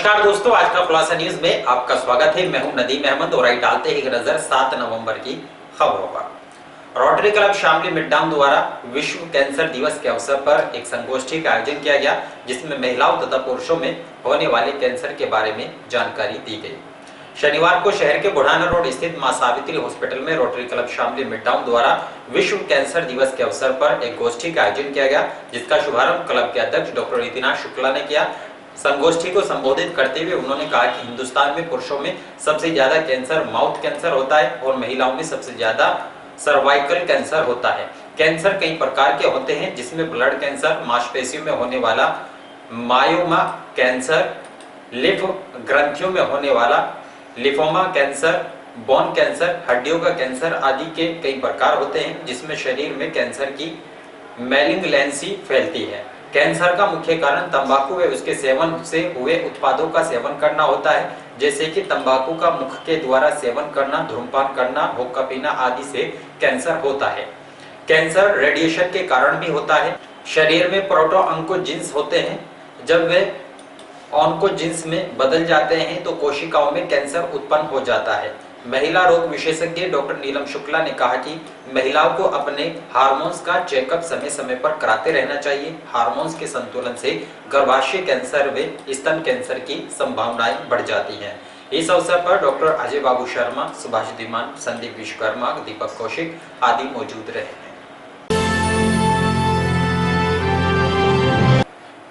नमस्कार दोस्तों, आज का खुलासा न्यूज में आपका स्वागत है। मैं हूं नदीम अहमद और आई डालते हैं एक नजर 7 नवंबर की खबरों पर। रोटरी क्लब शामली मिडटाउन द्वारा विश्व कैंसर दिवस के अवसर पर एक संगोष्ठी का आयोजन किया गया, जिसमें महिलाओं तथा पुरुषों में होने वाले कैंसर के बारे में जानकारी दी गई। शनिवार को शहर के बुढ़ाना रोड स्थित मां सावित्री हॉस्पिटल में रोटरी क्लब शामली मिडटाउन द्वारा विश्व कैंसर दिवस के अवसर पर एक गोष्ठी का आयोजन किया गया, जिसका शुभारंभ क्लब के अध्यक्ष डॉक्टर नीतिनाथ शुक्ला ने किया। संगोष्ठी को संबोधित करते हुए उन्होंने कहा कि हिंदुस्तान में पुरुषों में सबसे ज्यादा कैंसर माउथ कैंसर होता है और महिलाओं में सबसे ज्यादा सर्वाइकल कैंसर होता है। कैंसर कई प्रकार के होते हैं, जिसमें ब्लड कैंसर, मांसपेशियों में होने वाला मायोमा कैंसर, लिफ ग्रंथियों में होने वाला लिफोमा कैंसर, बोन कैंसर, हड्डियों का कैंसर आदि के कई प्रकार होते हैं, जिसमें शरीर में कैंसर की मैलिग्नेंसी फैलती है। कैंसर का मुख्य कारण तंबाकू व उसके सेवन से हुए उत्पादों का सेवन करना होता है, जैसे कि तंबाकू का मुख के द्वारा सेवन करना, धूम्रपान करना, हुक्का पीना आदि से कैंसर होता है। कैंसर रेडिएशन के कारण भी होता है। शरीर में प्रोटो ऑन्कोजीन्स होते हैं, जब वे ऑन्कोजीन्स में बदल जाते हैं तो कोशिकाओं में कैंसर उत्पन्न हो जाता है। महिला रोग विशेषज्ञ डॉक्टर नीलम शुक्ला ने कहा कि महिलाओं को अपने हार्मोन्स का चेकअप समय समय पर कराते रहना चाहिए। हार्मोन्स के संतुलन से गर्भाशय कैंसर व स्तन कैंसर की संभावनाएं बढ़ जाती हैं। इस अवसर पर डॉक्टर अजय बाबू शर्मा, सुभाष धीमान, संदीप विश्वकर्मा, दीपक कौशिक आदि मौजूद रहे।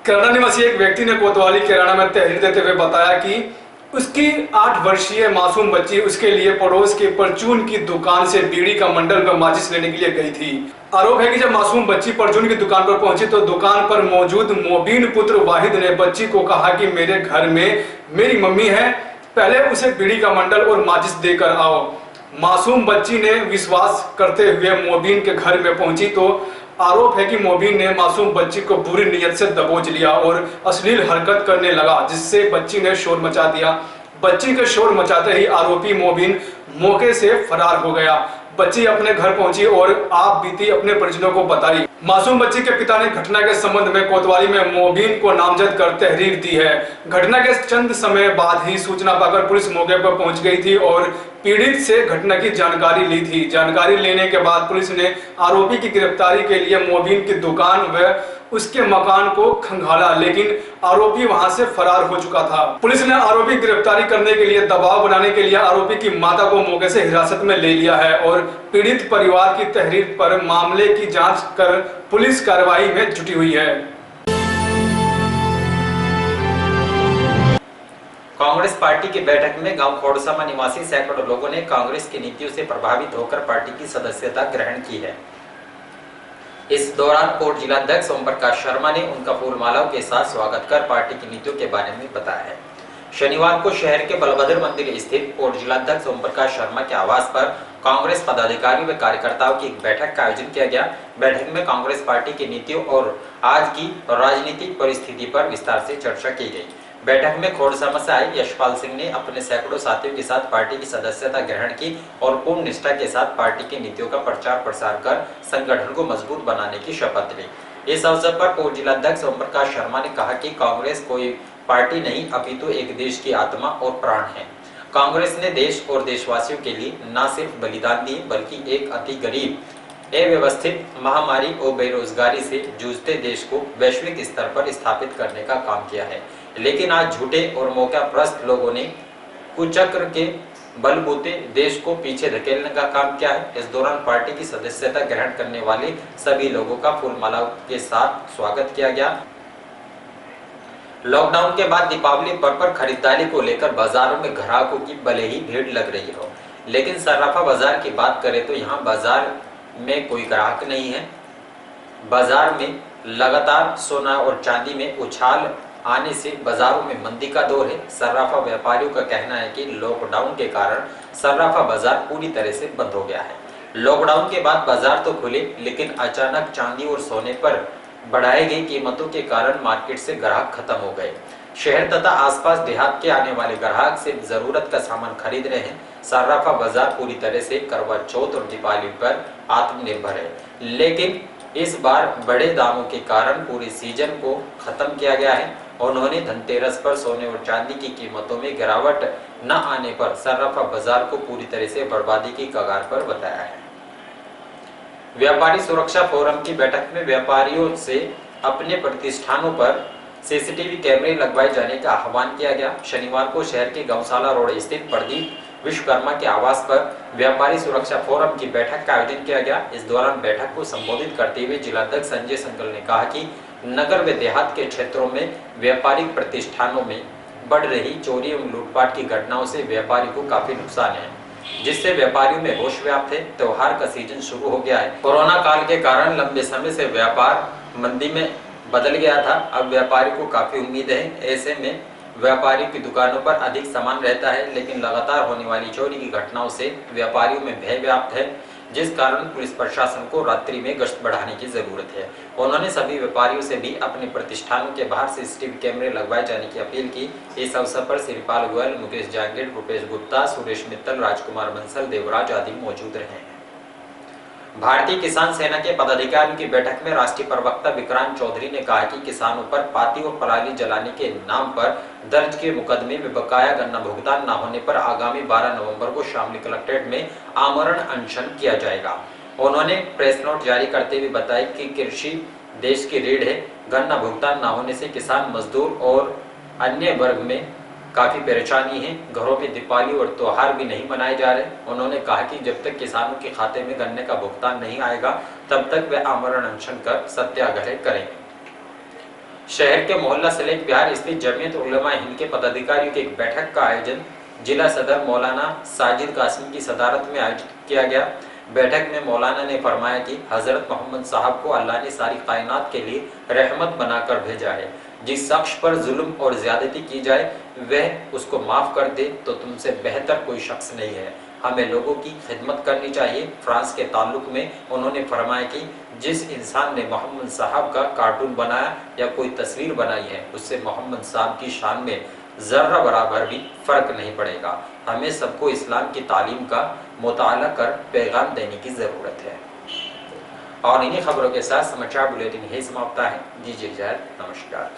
कनाडा निवासी एक व्यक्ति ने कोतवाली कैराना में तहरीर देते हुए बताया कि उसकी 8 वर्षीय मासूम बच्ची उसके लिए पड़ोस के परचून की दुकान से बीड़ी का मंडल व माचिस लेने के लिए गई थी। आरोप है कि जब मासूम बच्ची परचून की दुकान पर पहुंची तो दुकान पर मौजूद मोबीन पुत्र वाहिद ने बच्ची को कहा कि मेरे घर में मेरी मम्मी है, पहले उसे बीड़ी का मंडल और माचिस देकर आओ। मासूम बच्ची ने विश्वास करते हुए मोबीन के घर में पहुंची तो आरोप है कि मोबीन ने मासूम बच्ची को बुरी नीयत से दबोच लिया और अश्लील हरकत करने लगा, जिससे बच्ची ने शोर मचा दिया। बच्ची के शोर मचाते ही आरोपी मोबीन मौके से फरार हो गया। बच्ची अपने घर पहुंची और आप बीती अपने परिजनों को बताई। मासूम बच्ची के पिता ने घटना के संबंध में कोतवाली में मोबीन को नामजद कर तहरीर दी है। घटना के चंद समय बाद ही सूचना पाकर पुलिस मौके पर पहुंच गई थी और पीड़ित से घटना की जानकारी ली थी। जानकारी लेने के बाद पुलिस ने आरोपी की गिरफ्तारी के लिए मोबीन की दुकान व उसके मकान को खंगाला, लेकिन आरोपी वहां से फरार हो चुका था। पुलिस ने आरोपी की गिरफ्तारी करने के लिए दबाव बनाने के लिए आरोपी की माता को मौके से हिरासत में ले लिया है और पीड़ित परिवार की तहरीर पर मामले की जांच कर पुलिस कार्रवाई में जुटी हुई है। कांग्रेस पार्टी की बैठक में गांव खोड़सामा निवासी सैकड़ों लोगों ने कांग्रेस की नीतियों से प्रभावित होकर पार्टी की सदस्यता ग्रहण की है। इस दौरान कोर्ट जिलाध्यक्ष ओम प्रकाश शर्मा ने उनका फूलमालाओं के साथ स्वागत कर पार्टी की नीतियों के बारे में बताया है। शनिवार को शहर के बलभद्र मंदिर स्थित कोर्ट जिलाध्यक्ष ओम प्रकाश शर्मा के आवास पर कांग्रेस पदाधिकारियों व कार्यकर्ताओं की एक बैठक का आयोजन किया गया। बैठक में कांग्रेस पार्टी की नीतियों और आज की राजनीतिक परिस्थिति पर विस्तार से चर्चा की गई। बैठक में खोड़सामा से आए यशपाल सिंह ने अपने सैकड़ों साथियों के साथ पार्टी की सदस्यता ग्रहण की और पूर्ण निष्ठा के साथ पार्टी की नीतियों का प्रचार प्रसार कर संगठन को मजबूत बनाने की शपथ ली। इस अवसर पर पूर्व जिलाध्यक्ष ओम प्रकाश शर्मा ने कहा कि कांग्रेस कोई पार्टी नहीं अपितु एक देश की आत्मा और प्राण है। कांग्रेस ने देश और देशवासियों के लिए न सिर्फ बलिदान दिए बल्कि एक अति गरीब, अव्यवस्थित, महामारी और बेरोजगारी से जूझते देश को वैश्विक स्तर पर स्थापित करने का काम किया है। लेकिन आज झूठे और मौकाप्रस्त लोगों ने कुचक्र के बलबूते देश को पीछे धकेलने का काम किया है। इस दौरान पार्टी की सदस्यता ग्रहण करने वाले सभी लोगों का फूलमालाओं के साथ स्वागत किया गया। लॉकडाउन के बाद दीपावली पर्व पर खरीदारी को लेकर बाजारों में ग्राहकों की भले ही भीड़ लग रही हो, लेकिन सर्राफा बाजार की बात करें तो यहाँ बाजार में कोई ग्राहक नहीं है। बाजार में लगातार सोना और चांदी में उछाल आने से बाजारों में मंदी का दौर है। सर्राफा व्यापारियों का कहना है कि लॉकडाउन के कारण सर्राफा बाजार पूरी तरह से बंद हो गया है। लॉकडाउन के बाद बाजार तो खुले, लेकिन अचानक चांदी और सोने पर बढ़ाई गई कीमतों के कारण मार्केट से ग्राहक खत्म हो गए। शहर तथा आसपास देहात के आने वाले ग्राहक सिर्फ जरूरत का सामान खरीद रहे हैं। सर्राफा बाजार पूरी तरह से करवा चौथ और दीपावली पर आत्मनिर्भर है, लेकिन इस बार बड़े दामों के कारण पूरे सीजन को खत्म किया गया है। उन्होंने धनतेरस पर सोने और चांदी की कीमतों में गिरावट न आने पर सर्राफा बाजार को पूरी तरह से बर्बादी की कगार पर बताया है। व्यापारी सुरक्षा फोरम की बैठक में व्यापारियों से अपने प्रतिष्ठानों पर सीसीटीवी कैमरे लगवाए जाने का आह्वान किया गया। शनिवार को शहर के गौशाला रोड स्थित प्रदीप विश्वकर्मा के आवास पर व्यापारी सुरक्षा फोरम की बैठक का आयोजन किया गया। इस दौरान बैठक को संबोधित करते हुए जिलाध्यक्ष संजय संकल ने कहा कि नगर व देहात के क्षेत्रों में व्यापारिक प्रतिष्ठानों में बढ़ रही चोरी एवं लूटपाट की घटनाओं से व्यापारी को काफी नुकसान है, जिससे व्यापारियों में रोष व्याप्त है। त्योहार का सीजन शुरू हो गया है। कोरोना काल के कारण लंबे समय से व्यापार मंदी में बदल गया था। अब व्यापारी को काफी उम्मीद है। ऐसे में व्यापारी की दुकानों पर अधिक सामान रहता है, लेकिन लगातार होने वाली चोरी की घटनाओं से व्यापारियों में भय व्याप्त है, जिस कारण पुलिस प्रशासन को रात्रि में गश्त बढ़ाने की जरूरत है। उन्होंने सभी व्यापारियों से भी अपने प्रतिष्ठानों के बाहर सीसीटीवी कैमरे लगवाए जाने की अपील की। इस अवसर पर श्रीपाल गोयल, मुकेश जांगीर, रुपेश गुप्ता, सुरेश मित्तल, राजकुमार बंसल, देवराज आदि मौजूद रहे हैं। भारतीय किसान सेना के पदाधिकारियों की बैठक में राष्ट्रीय प्रवक्ता विक्रांत चौधरी ने कहा कि किसानों पर पाती और पराली जलाने के नाम पर दर्ज किए मुकदमे में बकाया गन्ना भुगतान न होने पर आगामी 12 नवंबर को शामली कलेक्ट्रेट में आमरण अनशन किया जाएगा। उन्होंने प्रेस नोट जारी करते हुए बताया कि कृषि देश की रीढ़ है। गन्ना भुगतान न होने से किसान, मजदूर और अन्य वर्ग में काफी परेशानी है। घरों में दीपावली और त्योहार भी नहीं मनाए जा रहे। उन्होंने कहा कि जब तक किसानों के खाते में गन्ने का भुगतान नहीं आएगा, तब तक वे आमरण अनशन कर सत्याग्रह करेंगे। शहर के मोहल्ला सलेक विहार स्थित जमीयत उलमा हिंद के पदाधिकारियों की एक बैठक का आयोजन जिला सदर मौलाना साजिद कासिम की सदारत में आयोजित किया गया। बैठक में मौलाना ने फरमाया कि हजरत मोहम्मद साहब को अल्लाह ने सारी कायनात के लिए रहमत बनाकर भेजा है। जिस शख्स पर जुल्म और ज्यादती की जाए वह उसको माफ कर दे तो तुमसे बेहतर कोई शख्स नहीं है। हमें लोगों की खिदमत करनी चाहिए। फ्रांस के ताल्लुक में उन्होंने फरमाया कि जिस इंसान ने मोहम्मद साहब का कार्टून बनाया या कोई तस्वीर बनाई है, उससे मोहम्मद साहब की शान में जर्रा बराबर भी फर्क नहीं पड़ेगा। हमें सबको इस्लाम की तालीम का मुताला कर पैगाम देने की जरूरत है। और इन्हीं खबरों के साथ समाचार बुलेटिन यही समाप्त है। दीजिए इजाजत। नमस्कार।